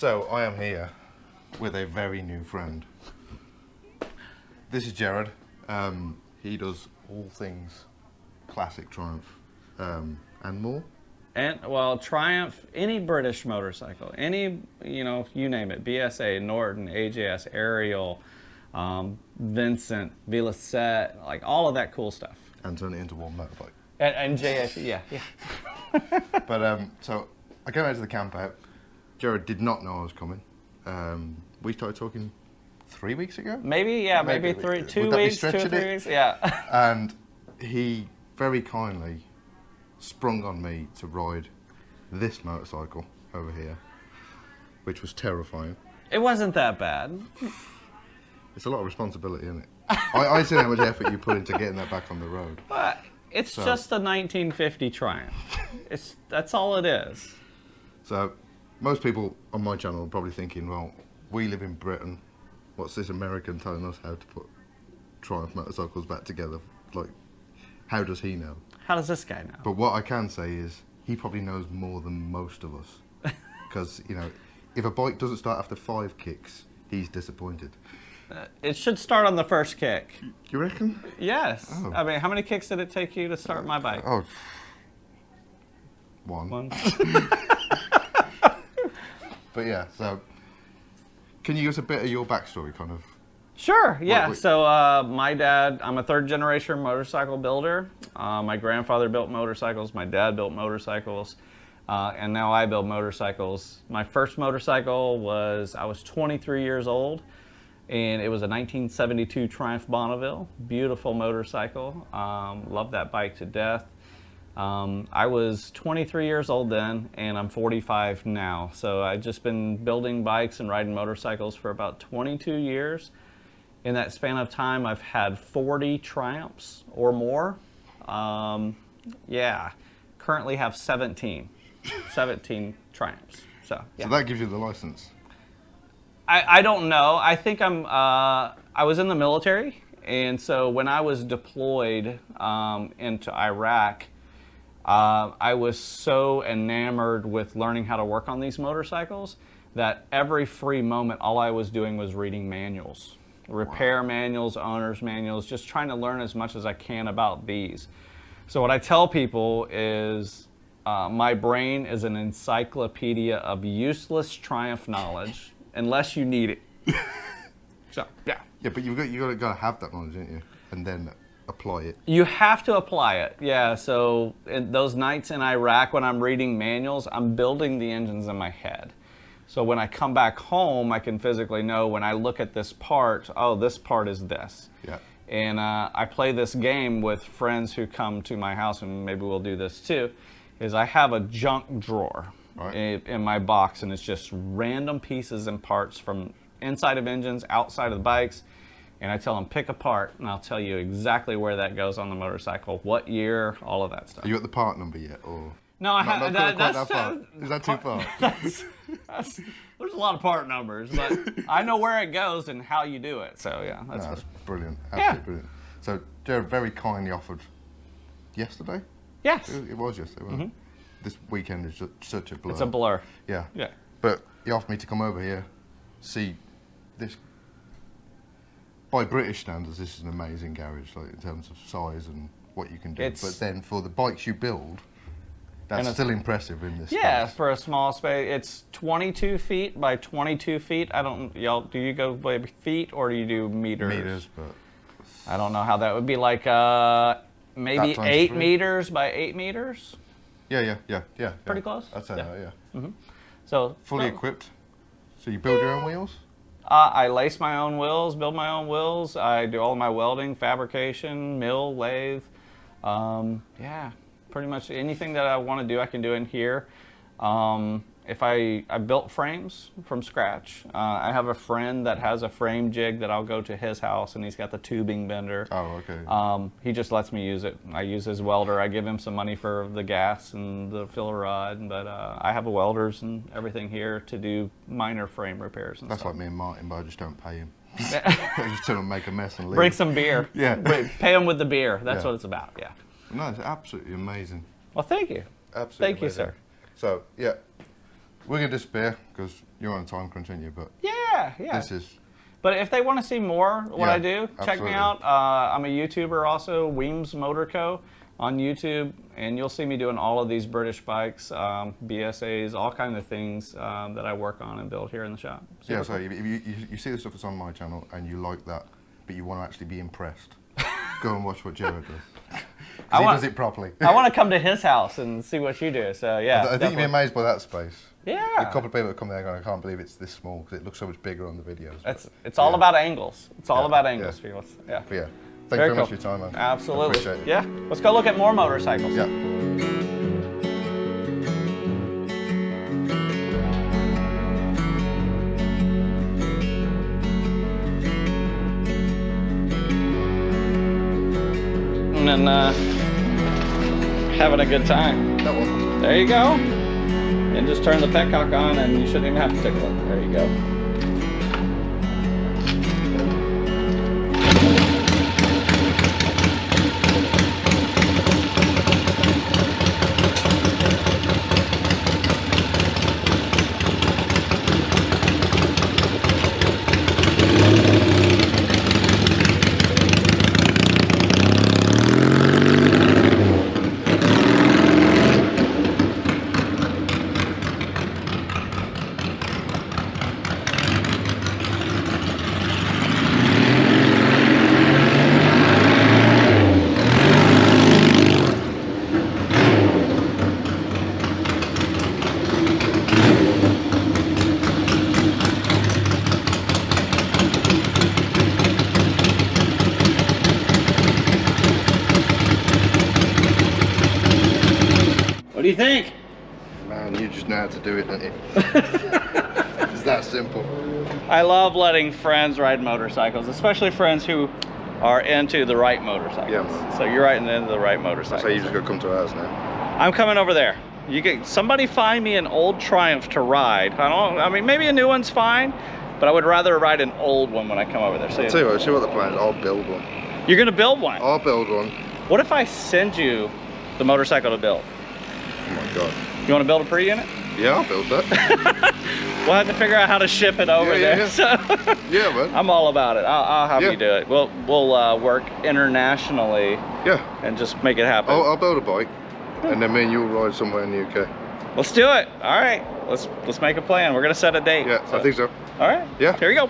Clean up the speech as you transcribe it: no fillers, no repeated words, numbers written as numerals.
So I am here with a very new friend. This is Jared. He does all things classic Triumph and more. And well, Triumph, any British motorcycle, any, you name it, BSA, Norton, AJS, Ariel, Vincent, Velocette, like all of that cool stuff. And turn it into one motorbike. And JS, yeah. But so I came out to the camp out. Jared did not know I was coming. We started talking 3 weeks ago? Maybe 2 weeks, 2 or 3 weeks, yeah. And he very kindly sprung on me to ride this motorcycle over here, which was terrifying. It wasn't that bad. It's a lot of responsibility, isn't it? I see how much effort you put into getting that back on the road. But it's just a 1950 Triumph. That's all it is. So most people on my channel are probably thinking, well, we live in Britain. What's this American telling us how to put Triumph motorcycles back together? Like, how does he know? How does this guy know? But what I can say is he probably knows more than most of us. Because, if a bike doesn't start after 5 kicks, he's disappointed. It should start on the first kick. You reckon? Yes. Oh. I mean, how many kicks did it take you to start my bike? Oh, one. But yeah, so can you give us a bit of your backstory, kind of? Sure, yeah. So my dad, I'm a 3rd generation motorcycle builder. My grandfather built motorcycles, my dad built motorcycles, and now I build motorcycles. My first motorcycle I was 23 years old, and it was a 1972 Triumph Bonneville. Beautiful motorcycle. Love that bike to death. I was 23 years old then, and I'm 45 now. So I've just been building bikes and riding motorcycles for about 22 years. In that span of time, I've had 40 Triumphs or more. Currently have 17 Triumphs. So, yeah. So that gives you the license? I don't know. I think I was in the military, and so when I was deployed into Iraq, I was so enamored with learning how to work on these motorcycles that every free moment, all I was doing was reading manuals. Repair manuals, owner's manuals, just trying to learn as much as I can about these. So what I tell people is my brain is an encyclopedia of useless Triumph knowledge unless you need it. So, yeah. Yeah, but you got to have that knowledge, don't you? And then apply it. You have to apply it, yeah. So in those nights in Iraq when I'm reading manuals, I'm building the engines in my head. So when I come back home, I can physically know when I look at this part, oh, this part is this. Yeah. And I play this game with friends who come to my house, and maybe we'll do this too, is I have a junk drawer in my box, and it's just random pieces and parts from inside of engines, outside of the bikes, and I tell them pick a part, and I'll tell you exactly where that goes on the motorcycle, what year, all of that stuff. Are you at the part number yet, or? No, I haven't. That far. Is that too far? There's a lot of part numbers, but I know where it goes and how you do it. So yeah, that's brilliant. Absolutely brilliant. So Jared very kindly offered yesterday. Yes, it was yesterday. Wasn't it? This weekend is just such a blur. It's a blur. Yeah. Yeah. But he offered me to come over here, see this. By British standards, this is an amazing garage, like in terms of size and what you can do. But then for the bikes you build, that's still impressive in this space. For a small space. It's 22 feet by 22 feet. Do you go by feet or do you do meters? Meters, but I don't know how that would be, like maybe 8 meters by 8 meters? Yeah. Pretty close? I'd say that, yeah. Mm-hmm. So fully equipped. So you build your own wheels? I lace my own wheels, build my own wheels. I do all of my welding, fabrication, mill, lathe. Pretty much anything that I want to do, I can do in here. If I built frames from scratch. I have a friend that has a frame jig that I'll go to his house, and he's got the tubing bender. Oh, okay. He just lets me use it. I use his welder. I give him some money for the gas and the filler rod, but I have welders and everything here to do minor frame repairs and That's stuff. like me and Martin, but I just don't pay him. I just tell him to make a mess and leave. Bring some beer. Yeah. Pay him with the beer. That's what it's about, yeah. No, it's absolutely amazing. Well, thank you. Absolutely Thank you, sir. So, yeah. We're going to disappear because you're on a time crunch, aren't you? But yeah. This is... But if they want to see more what I do, check absolutely. me out. I'm a YouTuber also, Weems Motor Co. on YouTube, and you'll see me doing all of these British bikes, BSAs, all kinds of things that I work on and build here in the shop. Super yeah, so if you see the stuff that's on my channel and you like that, but you want to actually be impressed, go and watch what Jared does. He does it properly. I want to come to his house and see what you do, so yeah. I think you'd be amazed by that space. Yeah. A couple of people that come there going, I can't believe it's this small, because it looks so much bigger on the videos. It's all about angles. It's all about angles, people. Yeah. But yeah, thank you very much for your time, man. Absolutely. I appreciate it. Yeah. Let's go look at more motorcycles. Yeah. And then having a good time. That one. There you go. And just turn the petcock on and you shouldn't even have to tickle it. There you go. What do you think? Man, you just know how to do it, don't you? It's that simple. I love letting friends ride motorcycles, especially friends who are into the right motorcycles. Yeah, man. So you're riding into the right motorcycles. So you just gotta come to ours now. I'm coming over there. You get somebody find me an old Triumph to ride. I mean, maybe a new one's fine, but I would rather ride an old one when I come over there. So Tell you what, see what the plan is. I'll build one. You're gonna build one? I'll build one. What if I send you the motorcycle to build? Oh my god. You want to build a pre-unit? Yeah, I'll build that. We'll have to figure out how to ship it over there. Yeah. So Yeah, man. I'm all about it. I'll have you do it. We'll work internationally. Yeah. And just make it happen. I'll build a bike, and then me and you'll ride somewhere in the UK. Let's do it. All right. Let's make a plan. We're gonna set a date. Yeah, I think so. All right. Yeah. Here we go.